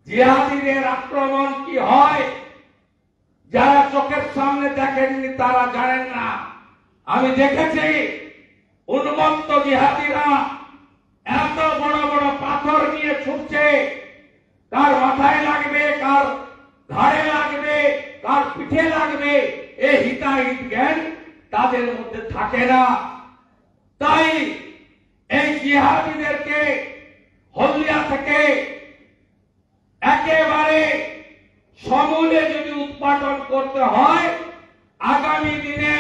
জিহাদিদের আক্রমণ কি হয় যারা চোখের সামনে দেখেননি তারা জানেন না। আমি দেখেছি উন্মত্ত জিহাদিরা এত বড় বড় পাথর নিয়ে ছুটছে, কার মাথায় লাগবে, কার ঘাড়ে লাগবে, কার পিঠে লাগবে, এই হিতাহিত জ্ঞান তাদের মধ্যে থাকে না। তাই এই জিহাদিদেরকে হলদিয়া থেকে একেবারে সমূলে যদি উৎপাদন করতে হয়, আগামী দিনে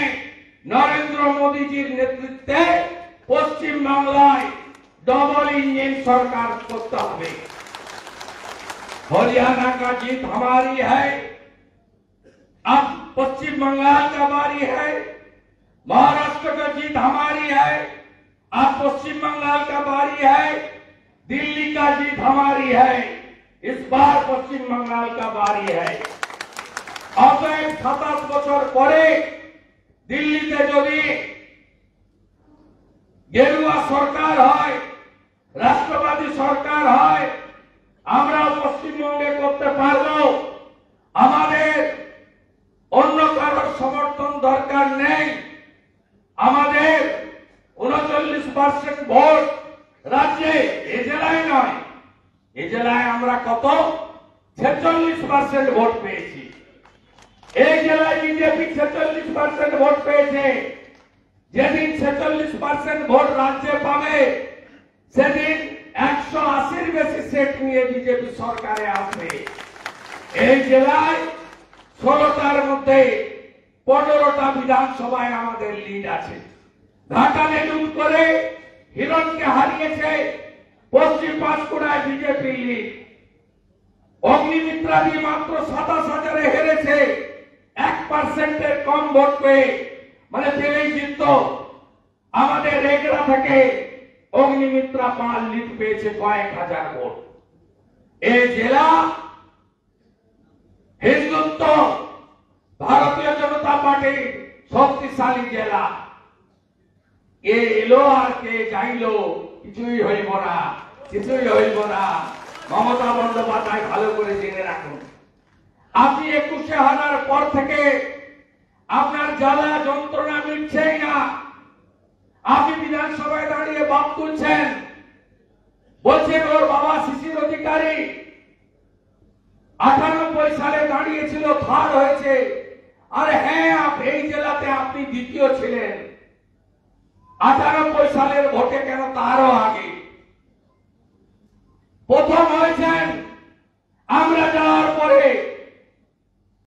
নরেন্দ্র মোদীজির নেতৃত্বে পশ্চিম বাংলায় डबल इंजन सरकार करते হবে। हरियाणा का जीत हमारी है, अब पश्चिम बंगाल का बारी है, महाराष्ट्र का जीत हमारी है, अब पश्चिम बंगाल का बारी है, दिल्ली का जीत हमारी है, इस बार पश्चिम बंगाल का बारी है। अब 27 বছর পরে দিল্লিতে যদি গেরুয়া সরকার হয়, রাষ্ট্রবাদী সরকার হয়, আমরা পশ্চিমবঙ্গে করতে পারবো। আমাদের অন্য কারোর সমর্থন দরকার নেই। আমাদের 39% ভোট রাজ্যে, এ জেলায় নয়, এ জেলায় আমরা কত 46% ভোট পেয়েছি। এই জেলায় বিজেপি 46% ভোট পেয়েছে। যেদিন 46% ভোট রাজ্যে পাবে সেদিন 180-র বেশি সিট নিয়ে বিজেপি সরকারে আসবে। এই জেলায় 16টার মধ্যে 15টা বিধানসভায় আমাদের লিড আছে। ঘাটালে লুট করে হিরণকে হারিয়েছে, পশ্চিম পাঁশকুড়ায় বিজেপি লিড। অগ্নিমিত্রা দিয়ে মাত্র 27,000-এ হেরেছে, 1%-এর কম ভোট পেয়ে, মানে পেলেই জিতত। আমাদের রেগরা থেকে অগ্নিমিত্রা 5 লিড পেয়েছে, কয়েক হাজার ভোট। এই জেলা হিন্দুত্ব ভারতীয় জনতা পার্টির শক্তিশালী জেলা। কে এলো আর কে যাইলো কিছুই হইব না, কিছুই হইব না। মমতা বন্দ্যোপাধ্যায় ভালো করে জেনে রাখুন, আপনি 21-এ হারার পর থেকে আপনার জ্বালা যন্ত্রণা মিটছেই না। আপনি বিধানসভায় দাঁড়িয়ে বাপ তুলছেন, বলছেন ওর বাবা শিশির অধিকারী 98 সালে দাঁড়িয়েছিল, থার্ড হয়েছে। আরে হ্যাঁ, এই জেলাতে আপনি দ্বিতীয় ছিলেন। 98 সালের ভোটে কেন, তারও আগে প্রথম হয়েছেন। আমরা যাওয়ার পরে